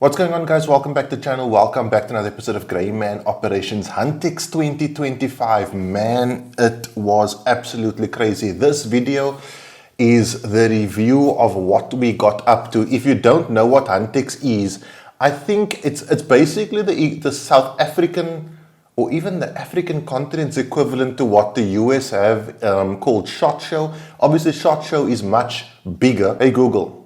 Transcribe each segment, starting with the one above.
What's going on, guys? Welcome back to the channel. Welcome back to another episode of Grey Man Operations Huntex 2025. Man, it was absolutely crazy. This video is the review of what we got up to. If you don't know what Huntex is, I think it's basically the South African or even the African continent's equivalent to what the US have called SHOT Show. Obviously, SHOT Show is much bigger. Hey Google,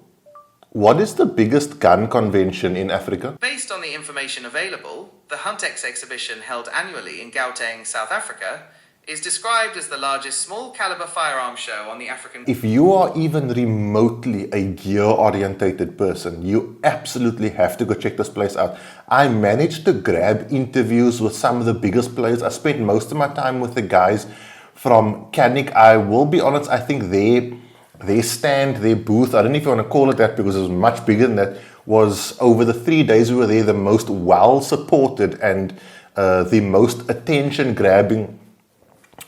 what is the biggest gun convention in Africa? Based on the information available, the Huntex exhibition held annually in Gauteng, South Africa, is described as the largest small-caliber firearms show on the African... If you are even remotely a gear-orientated person, you absolutely have to go check this place out. I managed to grab interviews with some of the biggest players. I spent most of my time with the guys from Kanik. I will be honest, I think their stand, their booth, I don't know if you want to call it that because it was much bigger than that, was over the 3 days we were there, the most well-supported and the most attention-grabbing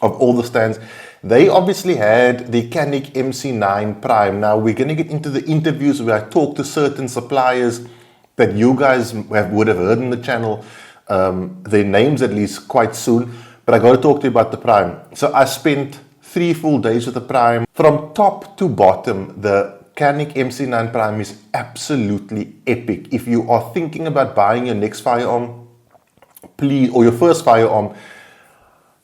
of all the stands. They obviously had the Kanik MC9 Prime. Now we're going to get into the interviews where I talk to certain suppliers that you guys would have heard on the channel, their names at least, quite soon. But I got to talk to you about the Prime. So I spent 3 full days with the Prime. From top to bottom, the Kanik MC9 Prime is absolutely epic. If you are thinking about buying your next firearm, please, or your first firearm,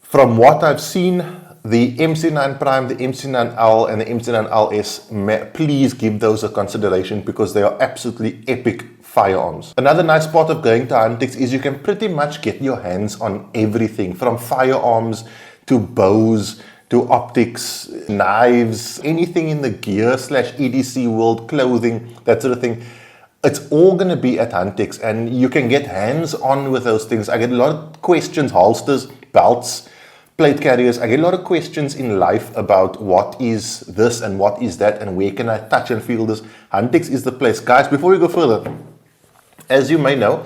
from what I've seen, the MC9 Prime, the MC9L, and the MC9LS, please give those a consideration because they are absolutely epic firearms. Another nice part of going to Antex is you can pretty much get your hands on everything, from firearms to bows, to optics, knives, anything in the gear / EDC world, clothing, that sort of thing. It's all going to be at Huntex and you can get hands-on with those things. I get a lot of questions, holsters, belts, plate carriers. I get a lot of questions in life about what is this and what is that and where can I touch and feel this. Huntex is the place. Guys, before we go further, as you may know,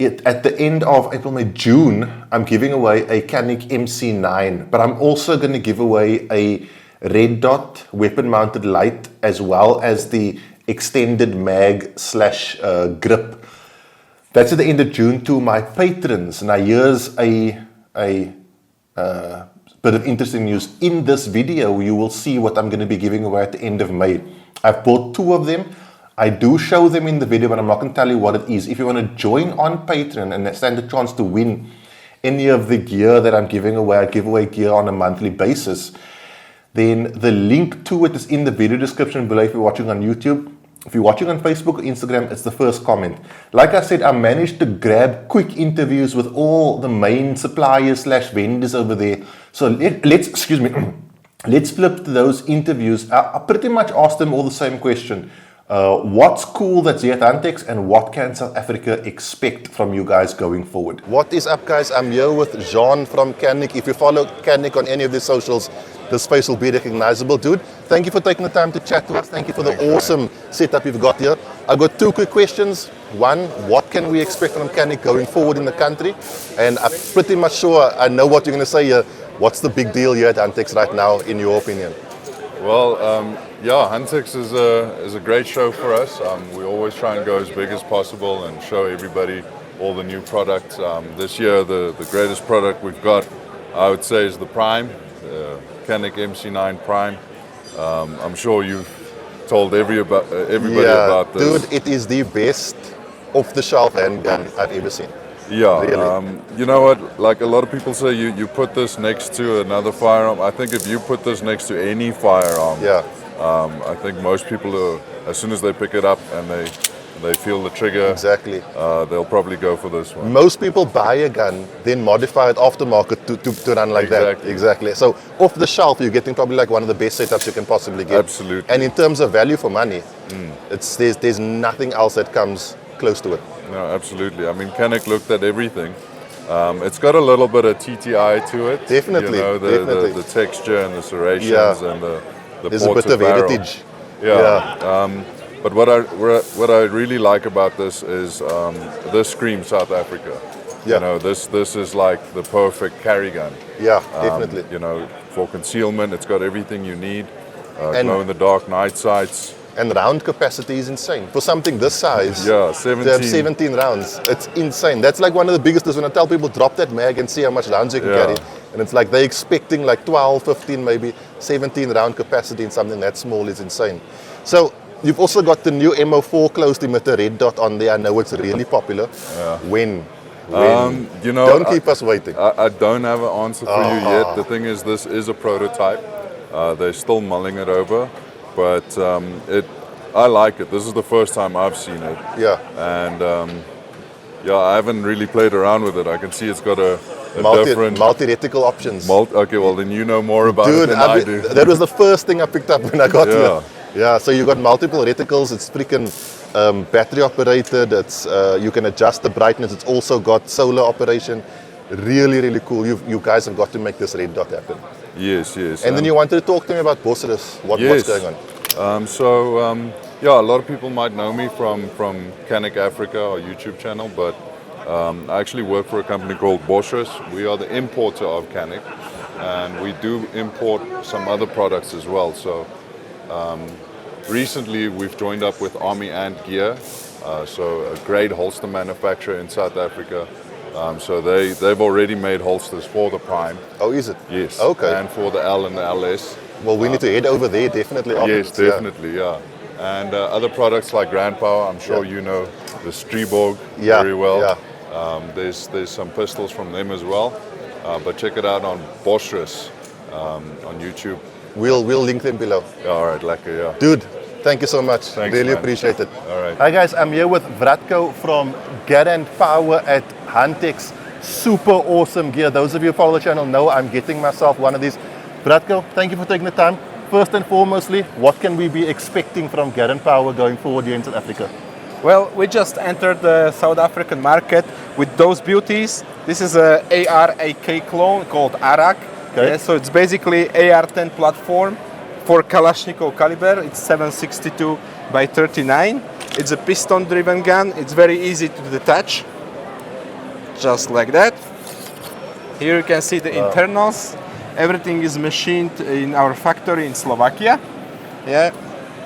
at the end of April, May, June, I'm giving away a Kanik MC9, but I'm also going to give away a red dot weapon-mounted light as well as the extended mag / grip. That's at the end of June to my patrons. Now here's a bit of interesting news. In this video, you will see what I'm going to be giving away at the end of May. I've bought 2 of them. I do show them in the video, but I'm not going to tell you what it is. If you want to join on Patreon and stand a chance to win any of the gear that I'm giving away, I give away gear on a monthly basis, then the link to it is in the video description below if you're watching on YouTube. If you're watching on Facebook or Instagram, it's the first comment. Like I said, I managed to grab quick interviews with all the main suppliers / vendors over there. So let's flip to those interviews. I pretty much asked them all the same question. What's cool that's here at Antex and what can South Africa expect from you guys going forward? What is up, guys? I'm here with Jean from Kanik. If you follow Kanik on any of the socials, this face will be recognizable. Dude, thank you for taking the time to chat to us. Thank you for the awesome setup you've got here. I've got 2 quick questions. One, what can we expect from Kanik going forward in the country? And I'm pretty much sure I know what you're going to say here. What's the big deal here at Antex right now, in your opinion? Well, yeah, Huntex is a great show for us. We always try and go as big as possible and show everybody all the new products. This year, the greatest product we've got, I would say, is the Prime, the Kanik MC9 Prime. I'm sure you've told everybody about this. Dude, it is the best off-the-shelf handgun I've ever seen. Yeah, really? You know what, like a lot of people say, you put this next to another firearm. I think if you put this next to any firearm, I think most people, as soon as they pick it up and they feel the trigger, exactly, they'll probably go for this one. Most people buy a gun, then modify it aftermarket to run like that. Exactly. So off the shelf, you're getting probably like one of the best setups you can possibly get. Absolutely. And in terms of value for money, there's nothing else that comes close to it. No, absolutely. I mean, Kanik looked at everything. It's got a little bit of TTI to it. Definitely. You know, the texture and the serrations and the there's a bit of heritage. But what I really like about this is this screams South Africa. You know, this is like the perfect carry gun. Yeah, definitely. You know, for concealment, it's got everything you need. Glow in the dark night sights. And round capacity is insane. For something this size, Yeah, to have 17. 17 rounds, it's insane. That's like one of the biggest is when I tell people drop that mag and see how much rounds you can Yeah. carry. And it's like they're expecting like 12, 15, maybe 17 round capacity in something that small is insane. So you've also got the new MO4 closed emitter red dot on there. I know it's really popular. Yeah. When? You know, Don't keep us waiting. I don't have an answer for you yet. The thing is, this is a prototype. They're still mulling it over, but I like it. This is the first time I've seen it. Yeah. And I haven't really played around with it. I can see it's got a different Multi-reticle options. Okay, well then you know more about it Dude, than I do. that was the first thing I picked up when I got Yeah. here. Yeah, so you got multiple reticles. It's freaking battery operated. It's you can adjust the brightness. It's also got solar operation. Really, really cool. You guys have got to make this red dot happen. Yes. And then you wanted to talk to me about Bossers. What's Yes. going on? A lot of people might know me from Kanik Africa, our YouTube channel, but I actually work for a company called Boschers. We are the importer of Kanik, and we do import some other products as well. So recently we've joined up with Army Ant Gear, so a great holster manufacturer in South Africa. So they've already made holsters for the Prime. Oh, is it? Yes. Okay. And for the L and the LS. Well, we need to head over there definitely. Yes, afterwards, yeah. definitely, yeah. And other products like Grand Power, I'm sure you know the Streborg very well. Yeah. There's some pistols from them as well. But check it out on Boschers on YouTube. We'll link them below. All right, lekker, yeah. Dude, thank you so much. Thanks, really man. appreciate it. All right. Hi guys, I'm here with Vratko from Grand Power at Huntex. Super awesome gear. Those of you who follow the channel know I'm getting myself one of these. Vratko, thank you for taking the time. First and foremostly, what can we be expecting from Grand Power going forward here in South Africa? Well, we just entered the South African market with those beauties. This is a AR-AK clone called Arak. Okay. Yeah, so it's basically AR-10 platform for Kalashnikov caliber. It's 7.62 by 39. It's a piston-driven gun. It's very easy to detach, just like that. Here you can see the internals. Everything is machined in our factory in Slovakia. Yeah.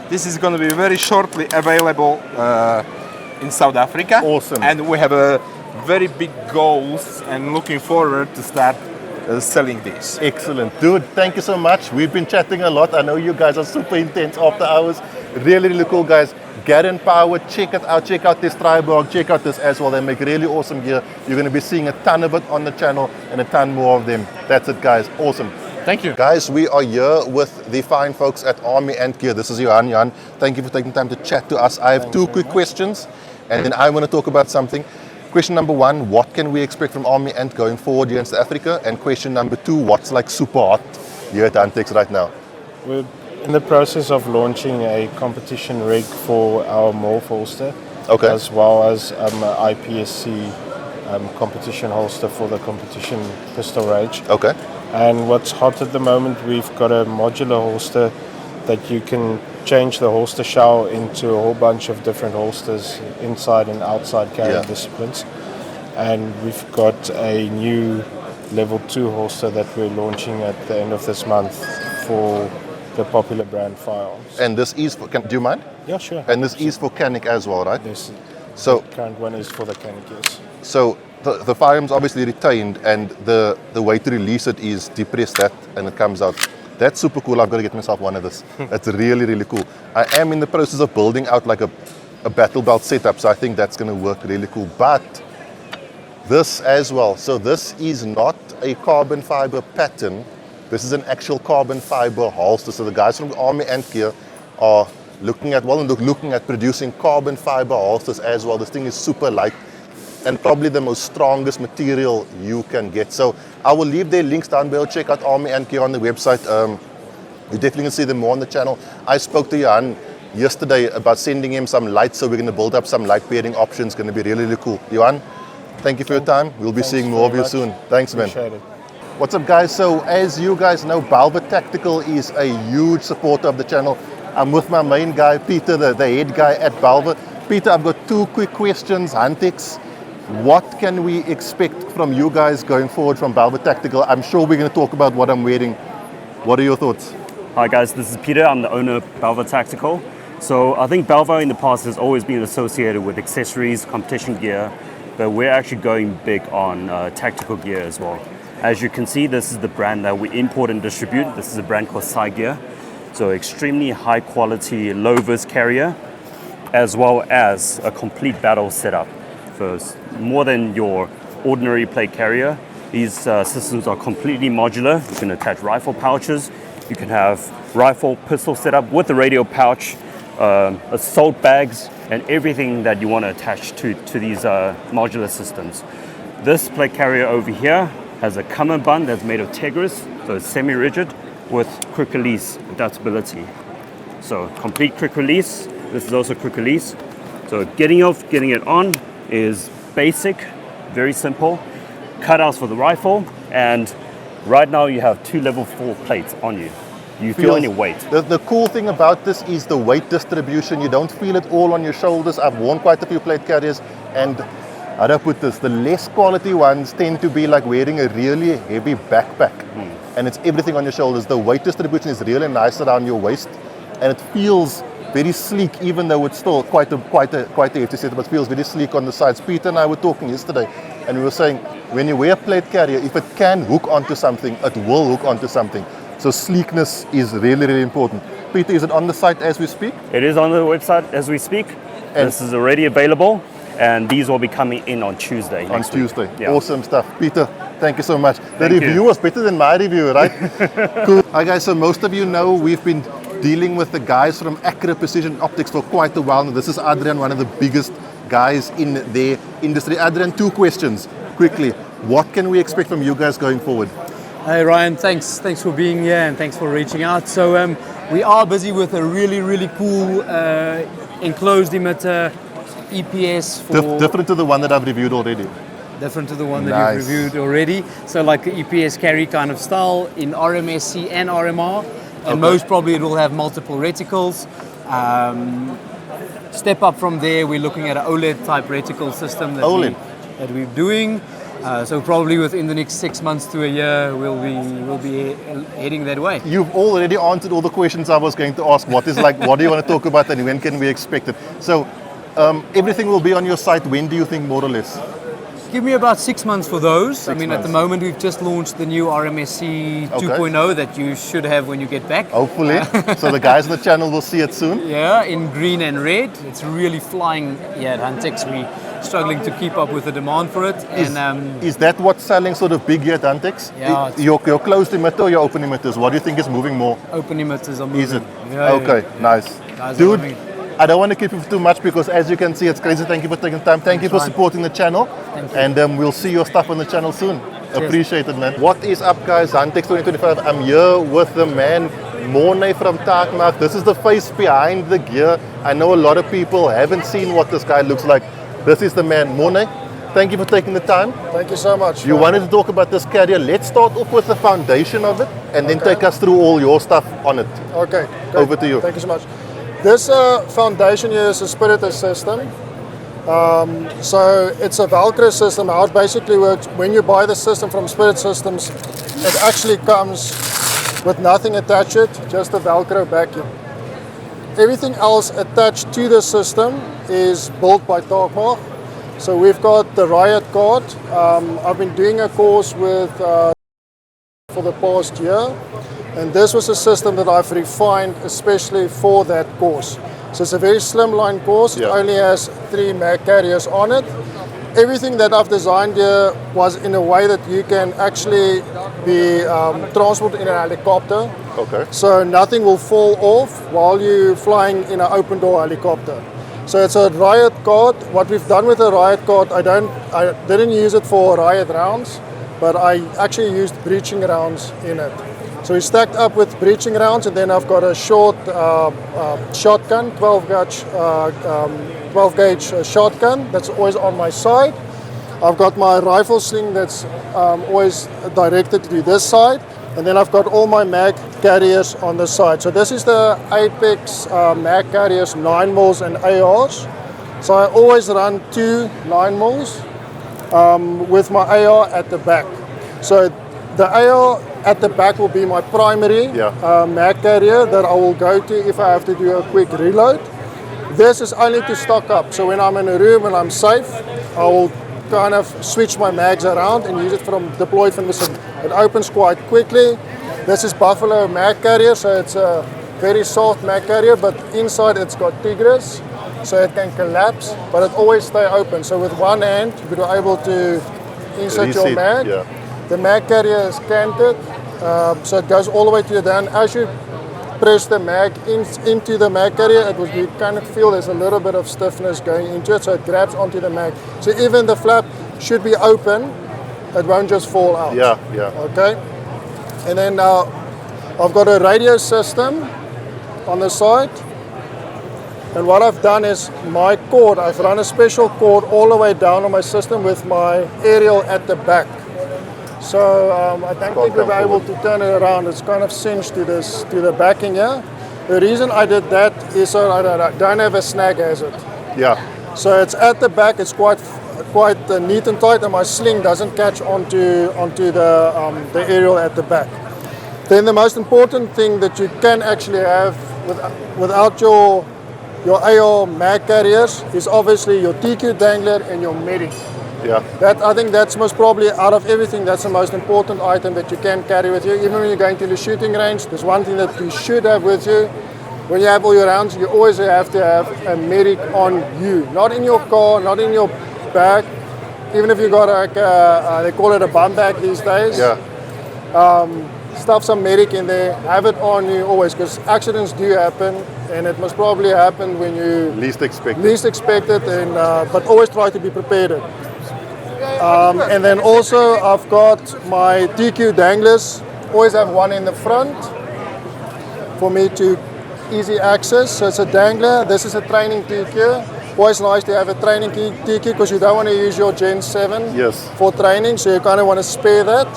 This is going to be very shortly available in South Africa. Awesome. And we have a very big goals and looking forward to start selling these. Excellent. Dude, thank you so much. We've been chatting a lot. I know you guys are super intense after hours. Really, really cool, guys. Grand Power, check it out. Check out this Streborg. Check out this as well. They make really awesome gear. You're going to be seeing a ton of it on the channel and a ton more of them. That's it, guys. Awesome. Thank you. Guys, we are here with the fine folks at Army Ant Gear. This is Johan. Johan, thank you for taking time to chat to us. I have two quick questions, and then I want to talk about something. Question number one, what can we expect from Army Ant going forward here in South Africa? And question number two, what's like super hot here at Antex right now? We're in the process of launching a competition rig for our Morph holster, Okay. as well as IPSC competition holster for the competition pistol range. Okay. And what's hot at the moment, we've got a modular holster that you can change the holster shell into a whole bunch of different holsters inside and outside carrying disciplines. And we've got a new level 2 holster that we're launching at the end of this month for the popular brand firearms. And this is for, do you mind? Yeah, sure. And this is for Kanik as well, right? This So, current one is for the Kanik, yes. so the firearm's obviously retained, and the way to release it is depress that, and it comes out. That's super cool. I've got to get myself one of this. That's really, really cool. I am in the process of building out like a battle belt setup, so I think that's going to work really cool. But this as well. So this is not a carbon fiber pattern. This is an actual carbon fiber holster. So the guys from Army Ant Gear are looking at producing carbon fiber holsters as well. This thing is super light and probably the most strongest material you can get. So I will leave their links down below. Check out Army Ant Gear on the website. You definitely can see them more on the channel. I spoke to Johan yesterday about sending him some lights, so we're going to build up some light pairing options. Going to be really, really cool. Johan, thank you for your time. We'll be seeing more of you soon. Thanks, man. Appreciate it. What's up, guys? So as you guys know, Balva Tactical is a huge supporter of the channel. I'm with my main guy, Peter, the head guy at Balva. Peter, I've got two quick questions. Huntex, what can we expect from you guys going forward from Balva Tactical? I'm sure we're going to talk about what I'm wearing. What are your thoughts? Hi guys, this is Peter. I'm the owner of Balva Tactical. So I think Balva in the past has always been associated with accessories, competition gear, but we're actually going big on tactical gear as well. As you can see, this is the brand that we import and distribute. This is a brand called Gear. So extremely high quality, low vis carrier, as well as a complete battle setup. So more than your ordinary plate carrier, these systems are completely modular. You can attach rifle pouches. You can have rifle pistol setup with the radio pouch, assault bags, and everything that you want to attach to these modular systems. This plate carrier over here has a common bun that's made of Tegris, so it's semi-rigid with quick release adaptability. So complete quick release. This is also quick release. So getting off, getting it on is basic, very simple. Cutouts for the rifle, and right now you have 2 level 4 plates on you. You feel any weight. The cool thing about this is the weight distribution. You don't feel it all on your shoulders. I've worn quite a few plate carriers, and how do I put this? The less quality ones tend to be like wearing a really heavy backpack, and it's everything on your shoulders. The weight distribution is really nice around your waist, and it feels very sleek, even though it's still quite a hefty setup, but feels very sleek on the sides. Peter and I were talking yesterday, and we were saying, when you wear a plate carrier, if it can hook onto something, it will hook onto something. So sleekness is really, really important. Peter, is it on the site as we speak? It is on the website as we speak. And this is already available, and these will be coming in on Tuesday. On Tuesday. Yeah. Awesome stuff. Peter, thank you so much. The Thank review you. was better than my review, right? Cool. Hi guys, so most of you know we've been dealing with the guys from Acura Precision Optics for quite a while now. This is Adrian, one of the biggest guys in their industry. Adrian, 2 questions quickly. What can we expect from you guys going forward? Hey Ryan, thanks for being here and thanks for reaching out. So we are busy with a really cool enclosed emitter EPS for different to the one that I've reviewed already. Different to the one that you've reviewed already. So like the EPS carry kind of style in RMSC and RMR, and most probably it will have multiple reticles. Step up from there, we're looking at an OLED type reticle system that we're doing. So probably within the next 6 months to a year, we'll be heading that way. You've already answered all the questions I was going to ask. What do you want to talk about, and when can we expect it? So everything will be on your site. When do you think, more or less? Give me about 6 months for those. At the moment we've just launched the new RMSC 2.0 that you should have when you get back. Hopefully. So the guys on the channel will see it soon. Yeah, in green and red. It's really flying here at Huntex. We're struggling to keep up with the demand for it. Is that what's selling sort of big here at Huntex? Yeah. Your closed emitter or your open emitters? What do you think is moving more? Open emitters are moving. Is it? Yeah, okay, nice. Dude, I don't want to keep you too much because as you can see, it's crazy. Thank you for taking time. Thank you for supporting the channel. Thank you. And we'll see your stuff on the channel soon. Cheers. Appreciate it, man. What is up, guys? Huntex 2025. I'm here with the man, Morne from TAMA. This is the face behind the gear. I know a lot of people haven't seen what this guy looks like. This is the man, Morne. Thank you for taking the time. Thank you so much. You wanted to talk about this carrier. Let's start off with the foundation of it and then take us through all your stuff on it. Okay. Great. Over to you. Thank you so much. This foundation here is a Spiritus system. So it's a Velcro system. How it basically works, when you buy the system from Spirit Systems, it actually comes with nothing attached to it, just a Velcro backing. Everything else attached to the system is built by TAMA. So we've got the Riot card. I've been doing a course with for the past year, and this was a system that I've refined especially for that course. So it's a very slimline course. It only has 3 mag carriers on it. Everything that I've designed here was in a way that you can actually be transported in a helicopter. Okay. So nothing will fall off while you're flying in an open door helicopter. So it's a Riot card. What we've done with the Riot card, I didn't use it for riot rounds, but I actually used breaching rounds in it. So we stacked up with breaching rounds, and then I've got a short shotgun, 12 gauge shotgun that's always on my side. I've got my rifle sling that's always directed to this side, and then I've got all my mag carriers on the side. So this is the Apex mag carriers, 9mm and ARs. So I always run 2 9mm with my AR at the back. So the AR at the back will be my primary mag carrier that I will go to if I have to do a quick reload. This is only to stock up. So when I'm in a room and I'm safe, I will kind of switch my mags around and use it deployed from this. It opens quite quickly. This is Buffalo mag carrier, so it's a very soft mag carrier, but inside it's got Tigris, so it can collapse, but it always stay open. So with one hand, you are able to insert your mag. Yeah. The mag carrier is canted, so it goes all the way to the end. As you press the mag into the mag carrier, you kind of feel there's a little bit of stiffness going into it, so it grabs onto the mag. So even the flap should be open, it won't just fall out. Yeah, yeah. Okay. And then I've got a radio system on the side. And what I've done is my cord, I've run a special cord all the way down on my system with my aerial at the back. So I don't think we'll be able to turn it around. It's kind of cinched to the backing here. The reason I did that is so I don't have a snag hazard. Yeah. So it's at the back. It's quite neat and tight, and my sling doesn't catch onto the aerial at the back. Then the most important thing that you can actually have without your AR mag carriers is obviously your TQ dangler and your medic. Yeah. I think that's most probably out of everything, that's the most important item that you can carry with you. Even when you're going to the shooting range, there's one thing that you should have with you. When you have all your rounds, you always have to have a medic on you. Not in your car, not in your bag. Even if you got they call it a bum bag these days. Yeah. Stuff some medic in there, have it on you always, because accidents do happen, and it must probably happen when you least expect it, and but always try to be prepared. And then also I've got my TQ danglers, always have one in the front for me to easy access. So it's a dangler, this is a training TQ. Always nice to have a training TQ because you don't want to use your Gen 7 for training, so you kind of want to spare that.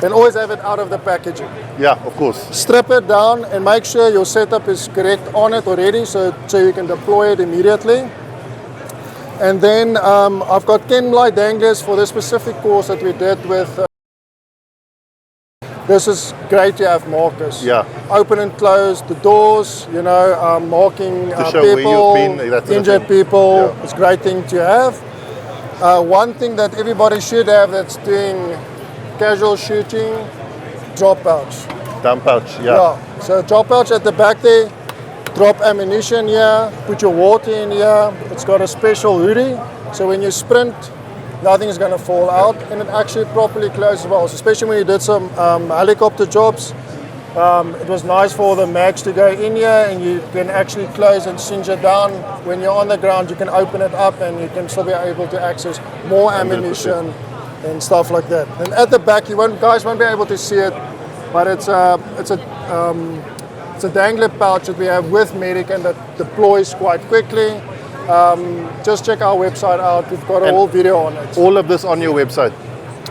And always have it out of the packaging. Yeah, of course. Strip it down and make sure your setup is correct on it already, so you can deploy it immediately. And then I've got Ken light danglers for the specific course that we did with. This is great to have markers. Yeah. Open and close the doors, marking to show people, where you've been, injured people. Yeah. It's a great thing to have. One thing that everybody should have that's doing casual shooting, drop pouch. Dump pouch, yeah. So drop pouch at the back there, drop ammunition here, put your water in here. It's got a special hoodie, so when you sprint, nothing is going to fall out, and it actually properly closes well. So especially when you did some helicopter jobs, it was nice for the mags to go in here, and you can actually close and cinch it down. When you're on the ground, you can open it up, and you can still be able to access more ammunition. 100%. And stuff like that. And at the back, guys won't be able to see it, but it's a dangler pouch that we have with medic, and that deploys quite quickly. Just check our website out. We've got a whole video on it. All of this on your website?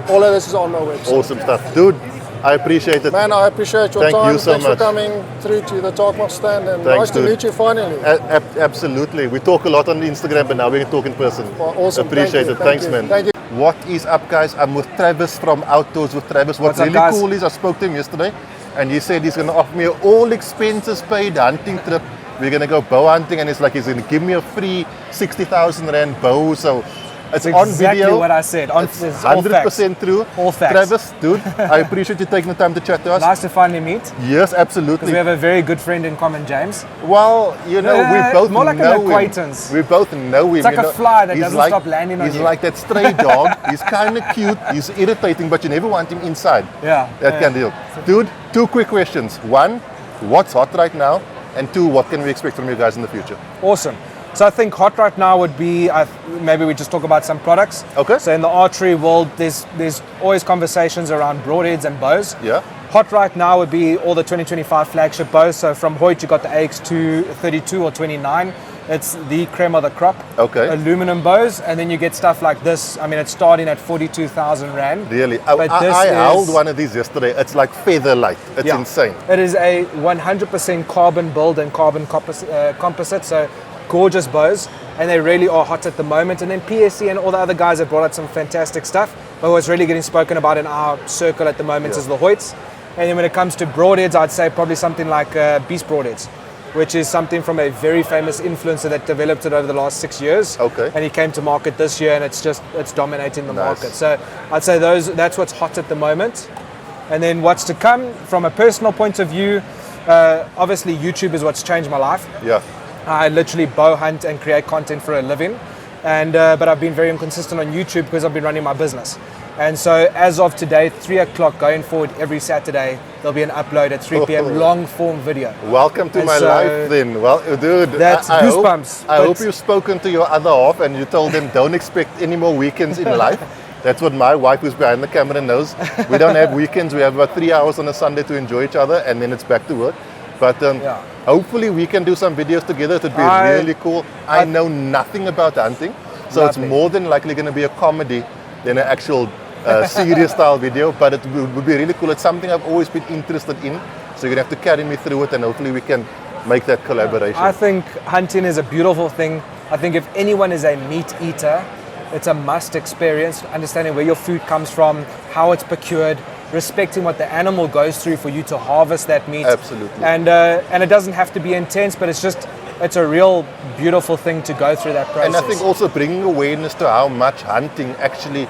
All of this is on my website. Awesome stuff. Dude, I appreciate it. Man, I appreciate your time. Thank you so much. Thanks for coming through to the TalkMock stand, and Thanks, nice to meet you finally. Absolutely. We talk a lot on Instagram, but now we can talk in person. Well, awesome. Appreciate it. Thanks, man. Thank you. What is up, guys? I'm with Travis from Outdoors with Travis. What's really cool is I spoke to him yesterday, and he said he's going to offer me an all expenses paid hunting trip. We're going to go bow hunting, and he's going to give me a free 60,000 Rand bow. So it's on exactly video. What I said. It's 100% true. All facts. Travis, dude, I appreciate you taking the time to chat to us. Nice to finally meet. Yes, absolutely. Because we have a very good friend in common, James. Well, we both more like know an acquaintance. We both know him. It's like a fly that doesn't stop landing on you. He's like that stray dog. He's kind of cute. He's irritating, but you never want him inside. Yeah. That kind of deal. Dude, 2 quick questions. 1, what's hot right now? And 2, what can we expect from you guys in the future? Awesome. So I think hot right now would be, maybe we just talk about some products. Okay. So in the archery world, there's always conversations around broadheads and bows. Yeah. Hot right now would be all the 2025 flagship bows. So from Hoyt, you got the AX2 32 or 29. It's the creme of the crop. Okay. Aluminum bows, and then you get stuff like this. I mean, it's starting at 42,000 Rand. Really? I held one of these yesterday. It's like feather light. It's insane. It is a 100% carbon build and carbon composite. So gorgeous bows, and they really are hot at the moment. And then PSC and all the other guys have brought out some fantastic stuff. But what's really getting spoken about in our circle at the moment is the Hoyts. And then when it comes to broadheads, I'd say probably something like Beast Broadheads, which is something from a very famous influencer that developed it over the last 6 years. Okay. And he came to market this year, and it's dominating the Nice. market. So I'd say that's what's hot at the moment. And then what's to come from a personal point of view, obviously YouTube is what's changed my life. Yeah. I literally bow hunt and create content for a living, but I've been very inconsistent on YouTube because I've been running my business. And so as of today, 3 o'clock going forward every Saturday, there'll be an upload at 3 p.m. long form video. Welcome to And my so life then. Well, dude, that's I goosebumps, I but- hope you've spoken to your other half and you told them don't expect any more weekends in life. That's what my wife who's behind the camera knows. We don't have weekends. We have about 3 hours on a Sunday to enjoy each other and then it's back to work. But hopefully we can do some videos together. It would be really cool. I know nothing about hunting. So it's more than likely going to be a comedy than an actual serious style video. But it would be really cool. It's something I've always been interested in. So you're going to have to carry me through it and hopefully we can make that collaboration. I think hunting is a beautiful thing. I think if anyone is a meat eater, it's a must experience, understanding where your food comes from, how it's procured, respecting what the animal goes through for you to harvest that meat. Absolutely. And it doesn't have to be intense, but it's a real beautiful thing to go through that process. And I think also bringing awareness to how much hunting actually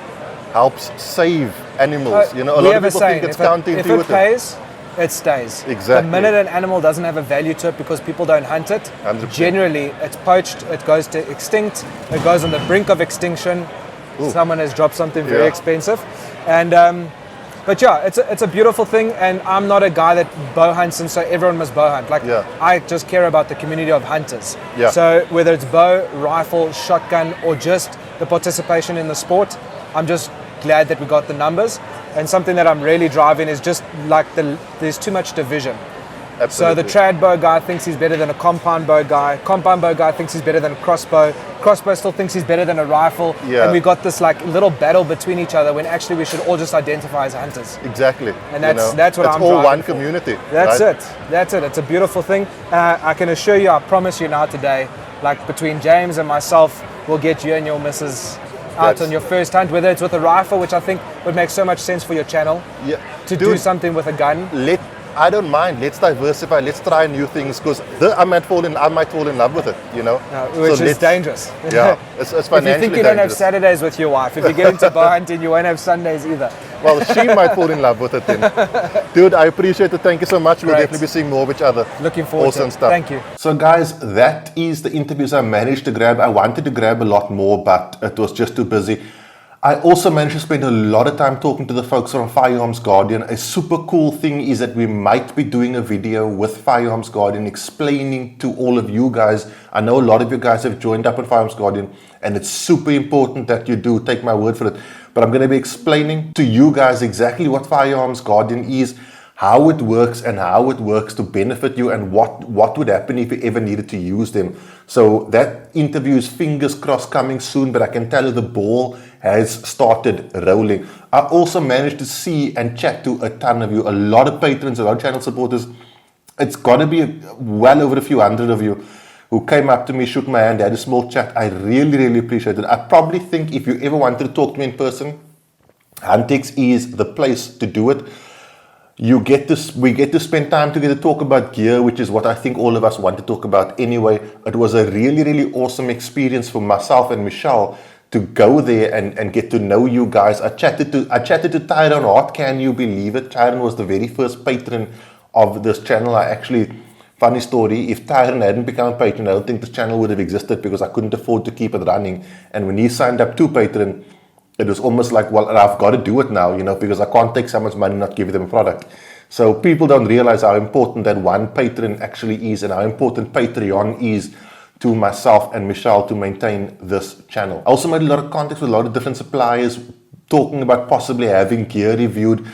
helps save animals. You know, a we lot have of people saying, think it's if it counterintuitive. pays, it stays. Exactly. The minute an animal doesn't have a value to it because people don't hunt it, 100%. generally it's poached, it goes to extinct, it goes on the brink of extinction. Ooh. Someone has dropped something very Yeah. expensive. And but yeah, it's a beautiful thing, and I'm not a guy that bow hunts and so everyone must bow hunt. Like I just care about the community of hunters. Yeah. So whether it's bow, rifle, shotgun, or just the participation in the sport, I'm just glad that we got the numbers. And something that I'm really driving is just like there's too much division. Absolutely. So the trad bow guy thinks he's better than a compound bow guy. Compound bow guy thinks he's better than a crossbow. Crossbow still thinks he's better than a rifle. Yeah. And we got this like little battle between each other when actually we should all just identify as hunters. Exactly. And that's what it's I'm all driving one for. community. That's right? it. It's a beautiful thing. I can assure you, I promise you now today, like between James and myself, we'll get you and your missus out on your first hunt, whether it's with a rifle, which I think would make so much sense for your channel, to do something with a gun. I don't mind. Let's diversify. Let's try new things because I might fall in love with it. You know, Which is dangerous. Yeah, it's financially If you think you don't have dangerous. Saturdays with your wife, if you get into bow hunting, you won't have Sundays either. Well, she might fall in love with it then. Dude, I appreciate it. Thank you so much. We'll Great. definitely be seeing more of each other. Looking forward to awesome it. stuff. Thank you. So guys, that is the interviews I managed to grab. I wanted to grab a lot more, but it was just too busy. I also managed to spend a lot of time talking to the folks from Firearms Guardian. A super cool thing is that we might be doing a video with Firearms Guardian explaining to all of you guys. I know a lot of you guys have joined up on Firearms Guardian and it's super important that you do, take my word for it. But I'm going to be explaining to you guys exactly what Firearms Guardian is, how it works and how it works to benefit you and what would happen if you ever needed to use them. So that interview is fingers crossed coming soon, but I can tell you the ball has started rolling. I also managed to see and chat to a ton of you, a lot of patrons, a lot of channel supporters. It's got to be well over a few hundred of you who came up to me, shook my hand, had a small chat. I really, really appreciate it. I probably think if you ever wanted to talk to me in person, Huntex is the place to do it. We get to spend time together, talk about gear, which is what I think all of us want to talk about anyway. It was a really, really awesome experience for myself and Michelle to go there and get to know you guys. I chatted to Tyrone Hart, can you believe it? Tyrone was the very first patron of this channel. Funny story, if Tyrone hadn't become a patron, I don't think this channel would have existed because I couldn't afford to keep it running. And when he signed up to patron, it was almost like, well, I've got to do it now, because I can't take someone's money and not give them a product. So people don't realize how important that one patron actually is and how important Patreon is to myself and Michelle to maintain this channel. I also made a lot of contacts with a lot of different suppliers talking about possibly having gear reviewed.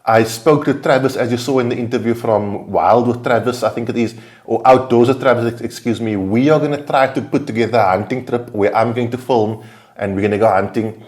I spoke to Travis, as you saw in the interview from Wild with Travis, I think it is, or Outdoors with Travis, excuse me. We are going to try to put together a hunting trip where I'm going to film and we're going to go hunting.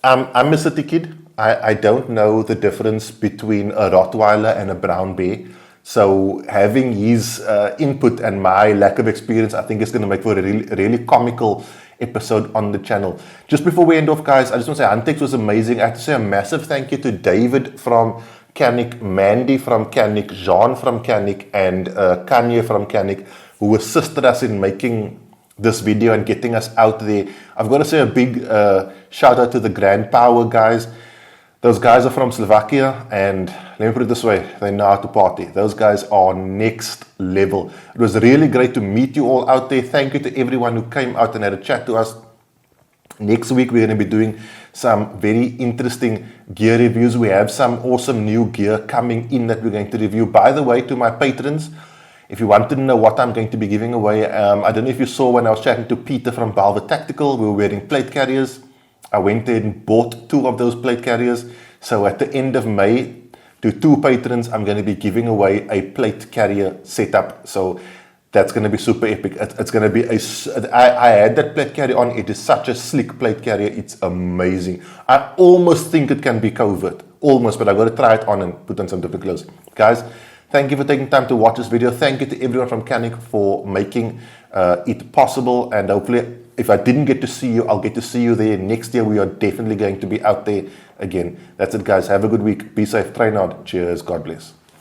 I'm a city kid. I don't know the difference between a Rottweiler and a brown bear. So having his input and my lack of experience, I think is going to make for a really, really comical episode on the channel. Just before we end off, guys, I just want to say Antex was amazing. I have to say a massive thank you to David from Kanik, Mandy from Kanik, Jean from Kanik, and Kanye from Kanik, who assisted us in making this video and getting us out there. I've got to say a big shout out to the Grand Power guys. Those guys are from Slovakia, and let me put it this way, they know how to party. Those guys are next level. It was really great to meet you all out there. Thank you to everyone who came out and had a chat to us. Next week, we're going to be doing some very interesting gear reviews. We have some awesome new gear coming in that we're going to review. By the way, to my patrons, if you wanted to know what I'm going to be giving away, I don't know if you saw when I was chatting to Peter from Balva Tactical, we were wearing plate carriers. I went there and bought 2 of those plate carriers. So at the end of May, to 2 patrons, I'm going to be giving away a plate carrier setup. So that's going to be super epic. It's going to be I had that plate carrier on. It is such a slick plate carrier. It's amazing. I almost think it can be covert. Almost, but I've got to try it on and put on some different clothes. Guys, thank you for taking time to watch this video. Thank you to everyone from Kanik for making it possible. And hopefully, if I didn't get to see you, I'll get to see you there. Next year, we are definitely going to be out there again. That's it, guys. Have a good week. Be safe. Train hard. Cheers. God bless.